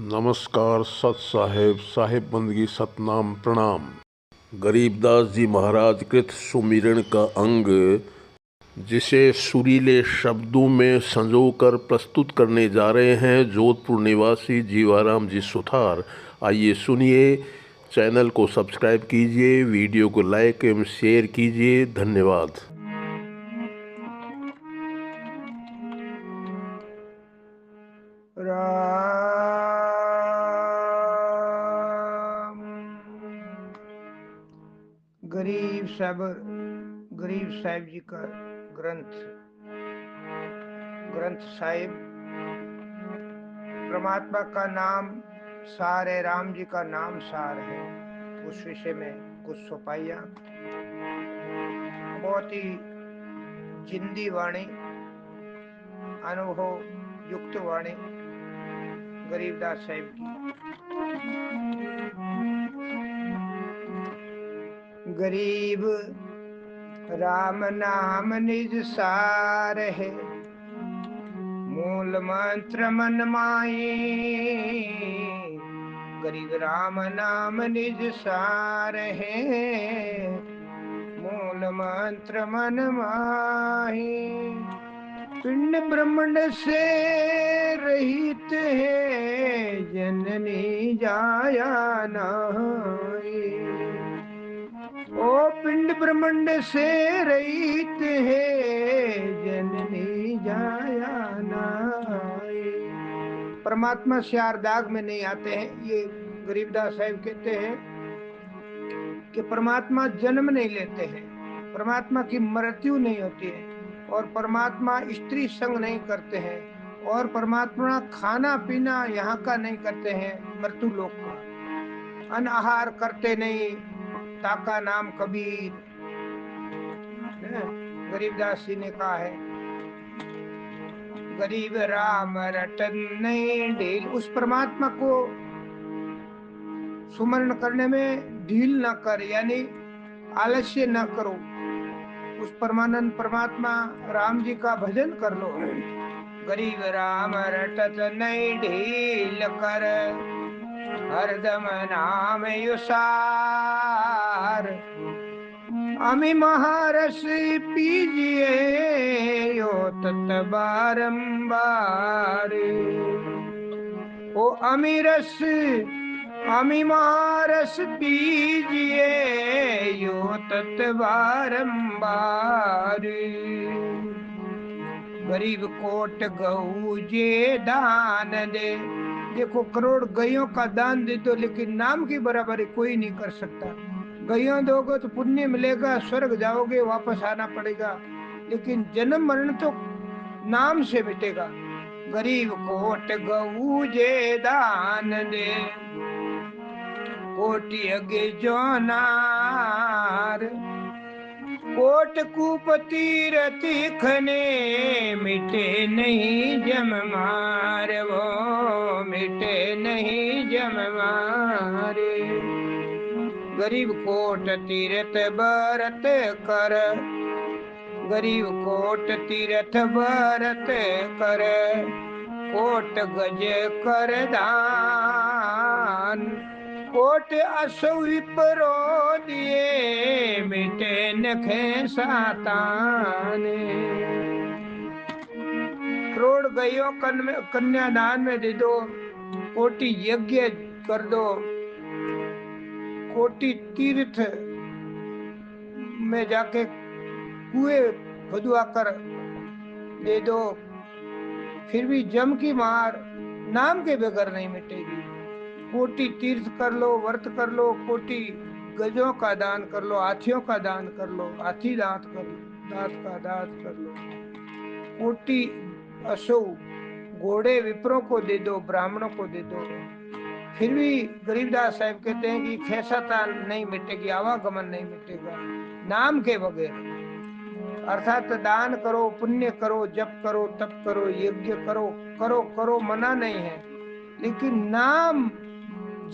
नमस्कार। सत साहेब, साहेब बंदगी, सतनाम, प्रणाम। गरीबदास जी महाराज कृत सुमिरन का अंग, जिसे सुरीले शब्दों में संजोकर प्रस्तुत करने जा रहे हैं जोधपुर निवासी जीवाराम जी सुथार। आइए सुनिए। चैनल को सब्सक्राइब कीजिए, वीडियो को लाइक एवं शेयर कीजिए। धन्यवाद। राम गरीब साहिब जी का ग्रंथ साहिब, परमात्मा का नाम सार है, राम जी का नाम सार है। उस विषय में कुछ सोपाइया, बहुत ही जिंदी वाणी, अनुभव युक्त वाणी गरीबदास साहिब की। गरीब राम नाम निज सार है, मूल मंत्र मन माही। गरीब राम नाम निज सार है, मूल मंत्र मन माही। पिंड ब्रह्मांड से रहित है, जननी जाया नाही। ओ पिंड ब्रह्मांड से रहित है, जननी जाया नाही। परमात्मा श्यार दाग में नहीं आते हैं। ये गरीबदास साहिब कहते हैं कि परमात्मा जन्म नहीं लेते हैं, परमात्मा की मृत्यु नहीं होती है, और परमात्मा स्त्री संग नहीं करते हैं, और परमात्मा खाना पीना यहाँ का नहीं करते हैं, मृत्यु लोक का। अनाहार करते नहीं, ताका नाम कबीर। गरीबदास जी ने कहा है, गरीब राम रटन नहीं ढील। उस परमात्मा को सुमरण करने में ढील न कर, यानी आलस्य न करो। उस परमानंद परमात्मा राम जी का भजन कर लो। गरीब राम रटत नहीं ढील कर, हरदम नाम युसार। अमी महारस पीजिए यो तत बारंबार। ओ अमी महारस पीजिए यो तत बारंबार। गरीब कोट गऊ जे दान दे। देखो, करोड़ गैयों का दान दे दो, लेकिन नाम की बराबरी कोई नहीं कर सकता। गैयों दोगे तो पुण्य मिलेगा, स्वर्ग जाओगे, वापस आना पड़ेगा, लेकिन जन्म मरण तो नाम से मिटेगा। गरीब कोट गऊ जे दान दे, कोटि अगे जोनार। कोट कूप तीरथ खने, मिटे नहीं जम मार। वो मिटे नहीं जम मारे। गरीब कोट तीरथ बरत कर, गरीब कोट तीरथ बरत कर। कोट गज कर दान, कोट असु विपरो दिए। मिटे नखे सातान। करोड़ गैयों कन्यादान में दे दो, कोटि यज्ञ कर दो, कोटि तीर्थ में जाके कुएं खुदवा कर दे दो, फिर भी जम की मार नाम के बगैर नहीं मिटेगी। कोटि तीर्थ कर लो, व्रत कर लो, कोटि गजों का दान कर लो, हाथियों का दान कर लो, हाथी दांत कर लो, दांत का दान कर लो। कोटि अशु घोड़े विप्रों को दे दो, ब्राह्मणों को दे दो, फिर भी गरीबदास साहब कहते हैं कि खेसाता नहीं मिटेगी, आवागमन नहीं मिटेगा नाम के बगैर। अर्थात दान करो, पुण्य करो, जप करो, तप करो, यज्ञ करो, करो करो, मना नहीं है, लेकिन नाम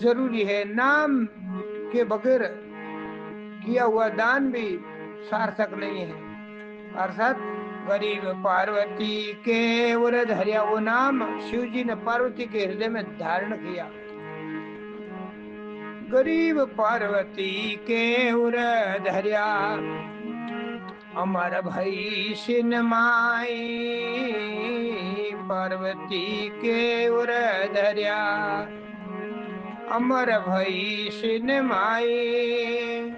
जरूरी है। नाम के बगैर किया हुआ दान भी सार्थक नहीं है। अर्थात गरीब पार्वती के उर धरिया, वो नाम शिव जी ने पार्वती के हृदय में धारण किया। गरीब पार्वती के उर धरिया, अमर भई सिन माई। पार्वती के उर धरिया, अमर भई सिन माई।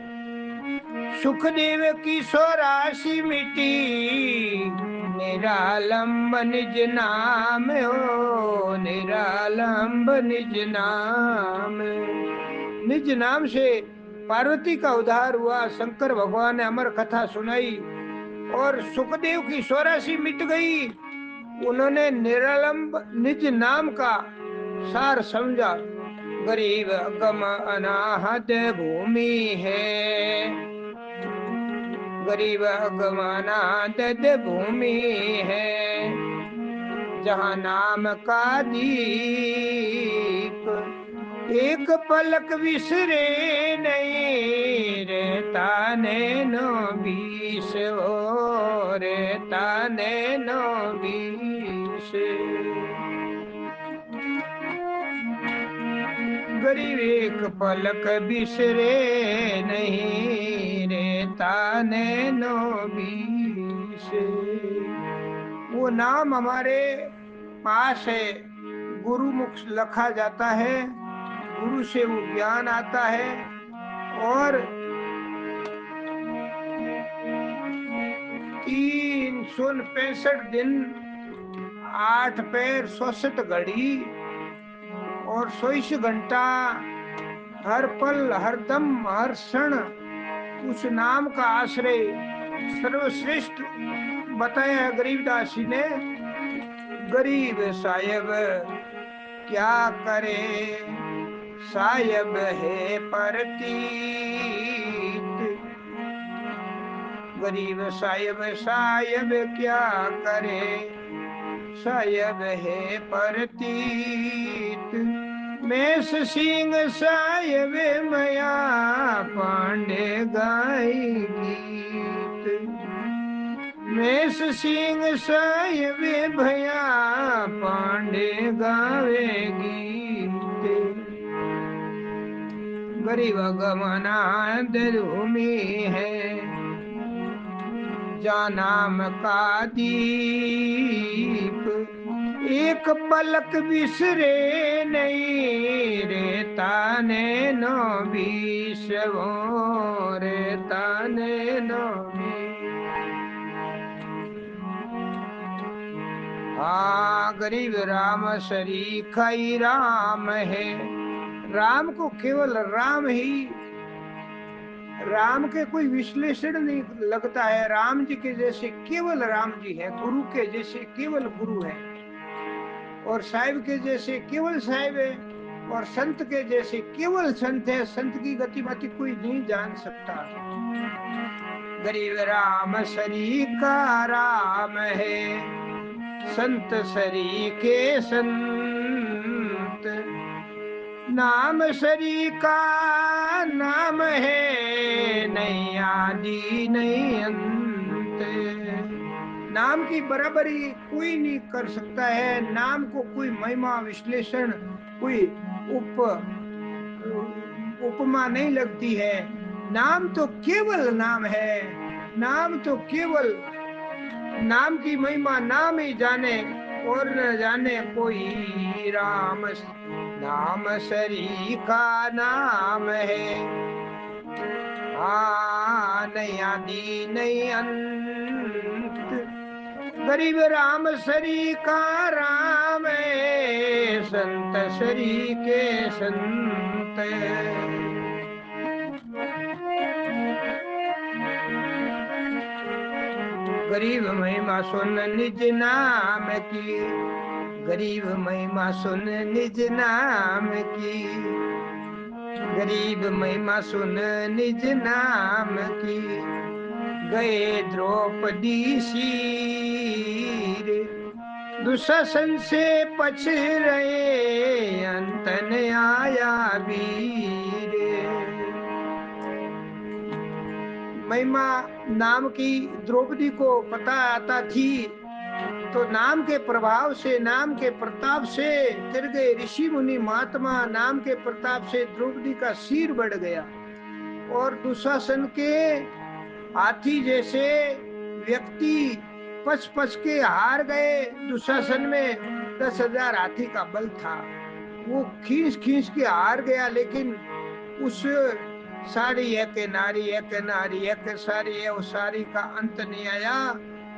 सुखदेव की सोरासी मिटी, निरालंब निज नाम हो। निरालंब निज नाम, निज नाम से पार्वती का उद्धार हुआ। शंकर भगवान ने अमर कथा सुनाई और सुखदेव की सोरासी मिट गई। उन्होंने निरालंब निज नाम का सार समझा। गरीब अगम अनाहत भूमि है, गरीब अगम अनाहत भूमि है। जहाँ नाम का दीप एक पलक विसरे नहीं। रहता नैनो बीस हो, रहता नैनो बीस। गरीब एक पलक बिसरे नहीं। रहता नैनो बीस। वो नाम हमारे पास है, गुरुमुख लखा जाता है, गुरु से वो ज्ञान आता है। और 365 दिन 8 पैर 64 घड़ी और 24 घंटा, हर पल हर दम हर क्षण उस नाम का आश्रय सर्वश्रेष्ठ बताया है गरीबदास जी ने। गरीब साहेब क्या करे, साहेब है परतीत। गरीब साहेब साहेब क्या करे, साहेब है परतीत। मेष सिंह साहेब मया पांडे गाय गीत। मेष सिंह साहेब भया पांडे गावे गीत। गरीब गमनाद भूमि है, जा नाम का दीप एक पलक बिसरे नहीं। रहता नैनो बीस हो, रहता नैनो बीस। हाँ, गरीब राम सरीखा ही राम है। राम को केवल राम ही, राम के कोई विश्लेषण नहीं लगता है। राम जी के जैसे केवल राम जी है, गुरु के जैसे केवल गुरु है, और साहिब के जैसे केवल साहिब है, और संत के जैसे केवल संत है। संत की गतिमति कोई नहीं जान सकता। गरीब राम सरीका राम है, संत सरीके संत। नाम सरीका नाम है, नहीं आदि नहीं अंत। नाम की बराबरी कोई नहीं कर सकता है। नाम को कोई महिमा विश्लेषण, कोई उपमा नहीं लगती है। नाम तो केवल नाम है। नाम तो केवल, नाम की महिमा नाम ही जाने और न जाने कोई। राम नाम सरीका नाम है, हाँ नहीं आदि नहीं अंत। गरीब राम सरीका राम है, संत सरीके संत। गरीब महिमा सुन निज नाम की, गरीब महिमा सुन निज नाम की। गरीब महिमा सुन निज नाम की। गए द्रौपदी सीर, दुशासन से पछ रहे, अंत न आया वीर। महिमा नाम की द्रौपदी को पता आता थी, तो नाम के प्रभाव से, नाम के प्रताप से तिर गए ऋषि मुनि महात्मा, नाम के प्रताप से द्रौपदी का सिर बढ़ गया और दुशासन के हाथी जैसे व्यक्ति पच पच के हार गए। दुशासन में 10,000 हाथी का बल था, वो खींच खींच के हार गया। लेकिन उस सारी है के नारी है के नारी है के सारी है, उस सारी का अंत नहीं आया।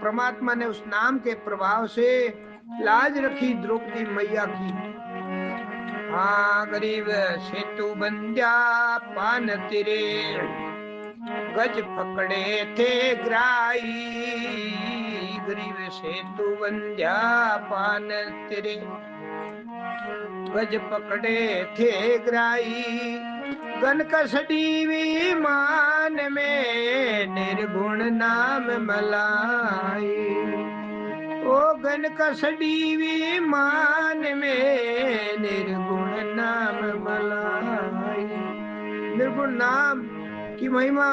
परमात्मा ने उस नाम के प्रभाव से लाज रखी द्रौपदी मैया की। हाँ, गरीब सेतु बंध्या पान तेरे, गज पकड़े थे ग्राई। गरीब सेतु बंध्या पान तेरे, गज पकड़े थे ग्राई। गन कसडी विमान में निर्गुण नाम मलाई। ओ गन कसडी विमान में निर्गुण नाम मलाई। निर्गुण नाम की महिमा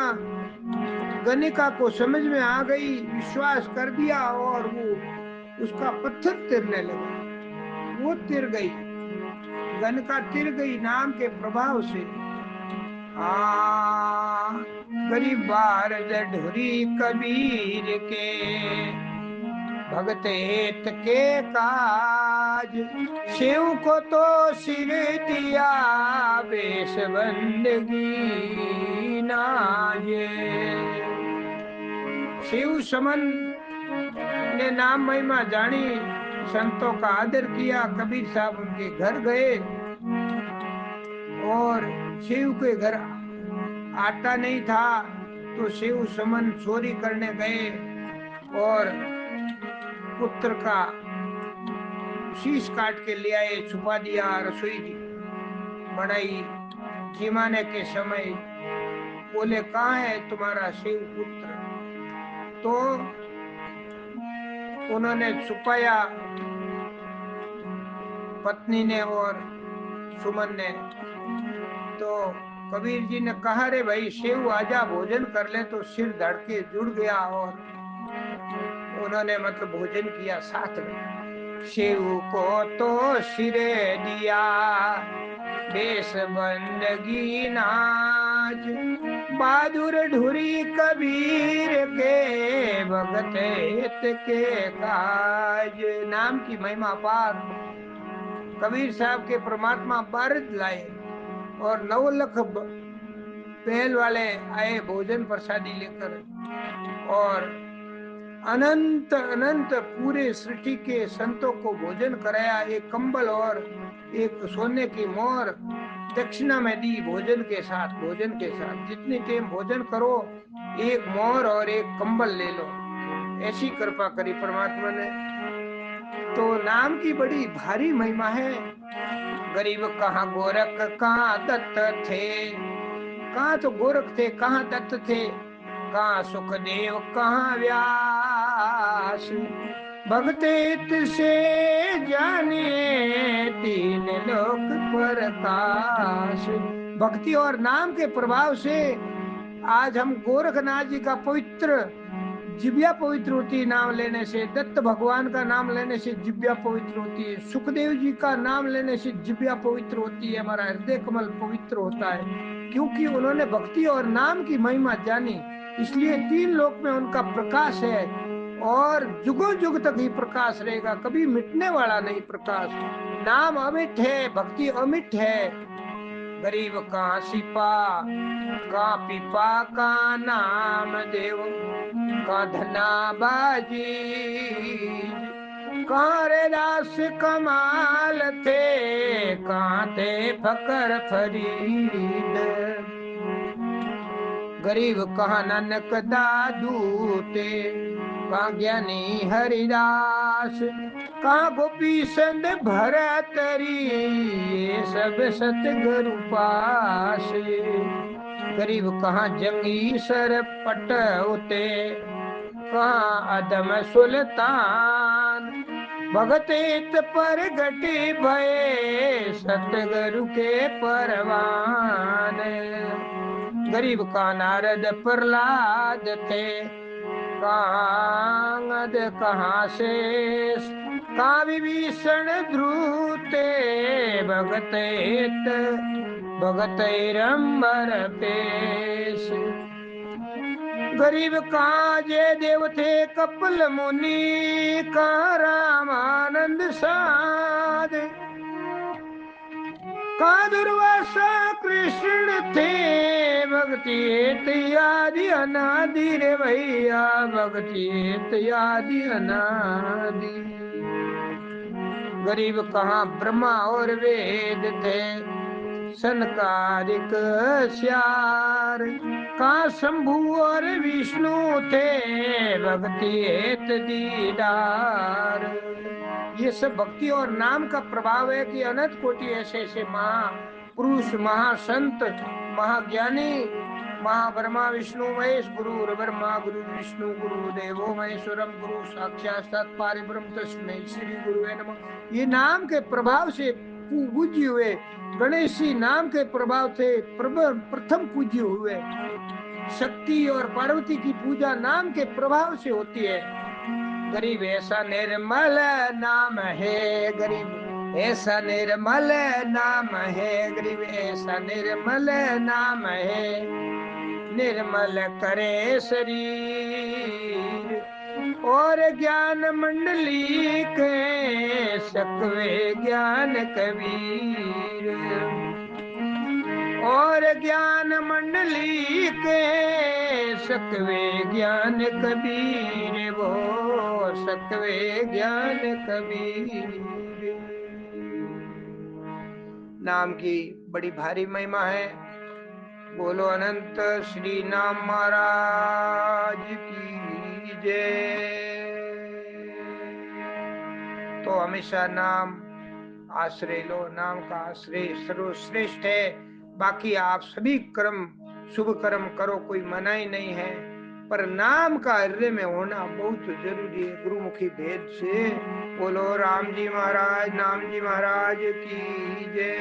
गणिका को समझ में आ गई, विश्वास कर दिया और वो उसका पत्थर तिरने लगा। वो तिर गई, गणिका तिर गई नाम के प्रभाव से। गरीब बार ढोरी कबीर के, भगत हित के काज। शिव को तो सिर दिया बेस बंदगी नाजे। शिव समन ने नाम महिमा जानी, संतों का आदर किया। कबीर साहब उनके घर गए और शिव के घर आता नहीं था, तो शिव समन चोरी करने गए और पुत्र का शीश काट के ले आए, छुपा दिया, रसोई बनाई। जिमाने के समय बोले, कहाँ है तुम्हारा शिव पुत्र? तो उन्होंने छुपाया, पत्नी ने और सुमन ने। तो कबीर जी ने कहा, रे भाई शिव आजा भोजन कर ले। तो सिर धड़ के जुड़ गया और उन्होंने मतलब भोजन किया साथ में। शिव को तो सिरे दिया बेस बंदगी नाच। बहादुर ढुरी कबीर के, भगत हित के काज। नाम की महिमा पार। कबीर साहब के परमात्मा बारद लाए और 9 लाख पहल वाले आए भोजन प्रसादी लेकर, और अनंत अनंत पूरे सृष्टि के संतों को भोजन कराया। एक कंबल और एक सोने की मोहर दक्षिणा में दी भोजन के साथ। भोजन के साथ जितनी टाइम भोजन करो, एक मोहर और एक कंबल ले लो। ऐसी कृपा करी परमात्मा ने। तो नाम की बड़ी भारी महिमा है। गरीब कहाँ गोरख कहाँ दत्त थे, कहाँ तो गोरख थे, कहाँ दत्त थे, कहाँ सुखदेव कहाँ व्यास। भक्त हित से जाने तीन लोक प्रकाश। भक्ति और नाम के प्रभाव से आज हम गोरखनाथ जी का पवित्र जिब्या पवित्र होती है नाम लेने से। दत्त भगवान का नाम लेने से जिब्या पवित्र होती है। सुखदेव जी का नाम लेने से जिब्या पवित्र होती है। हमारा हृदय कमल पवित्र होता है, क्योंकि उन्होंने भक्ति और नाम की महिमा जानी। इसलिए 3 लोक में उनका प्रकाश है और जुगों जुग तक ही प्रकाश रहेगा, कभी मिटने वाला नहीं प्रकाश। नाम अमिट है, भक्ति अमिट है। गरीब का सिपा का पीपा का नाम देव का धना बाजी। कहाँ रे दास कमाल थे, कहाँ थे फकर फरीद। गरीब कहाँ नानक दादू ते, कहाँ ज्ञानी हरिदास। कहाँ गोपी संत भरतरी, ये सब सतगुरु पास। गरीब कहाँ जंगी सर पट होते, कहाँ अदम सुल्तान। भगत हित पर घटी भये सतगुरु के परवान। गरीब का नारद प्रहलाद थे कांगद कहाँ से का विभीषण ध्रुते भगत हित भगत रंबर पेश। गरीब कहाँ जय देव थे कपिल मुनि का रामानंद साध का दुर्वासा कृष्ण थे भक्ति हेत आदि अनादि रे भैया भक्ति हेत आदि अनादि। गरीब कहाँ ब्रह्मा और वेद थे सनकादिक श्यार का शंभु और विष्णु थे भक्ति हेत दीदार। ये सब भक्ति और नाम का प्रभाव है कि अनंत कोटि ऐसे ऐसे महापुरुष महासंत महाज्ञानी महाब्रह्मा विष्णु महेश गुरु ब्रह्मा गुरु विष्णु गुरु देवो महेश्वरम गुरु साक्षात परब्रह्म तस्मै श्री गुरुवे नमः। ये नाम के प्रभाव से पूज्य हुए गणेश जी नाम के प्रभाव से प्रथम पूज्य हुए। शक्ति और पार्वती की पूजा नाम के प्रभाव से होती है। गरीब ऐसा निर्मल नाम है गरीब ऐसा निर्मल नाम है गरीब ऐसा निर्मल नाम है। निर्मल करे शरीर और ज्ञान मंडली के सकवे ज्ञान कबीर और ज्ञान मंडली के सकवे ज्ञान कबीर वो सकवे ज्ञान कबीर। नाम की बड़ी भारी महिमा है। बोलो अनंत श्री नाम महाराज की जय। तो हमेशा नाम आश्रय लो। नाम का आश्रय सर्वश्रेष्ठ है। बाकी आप सभी कर्म शुभ कर्म करो कोई मनाही नहीं है पर नाम का हृदय में होना बहुत जरूरी है गुरुमुखी भेद से। बोलो राम जी महाराज नाम जी महाराज की जय।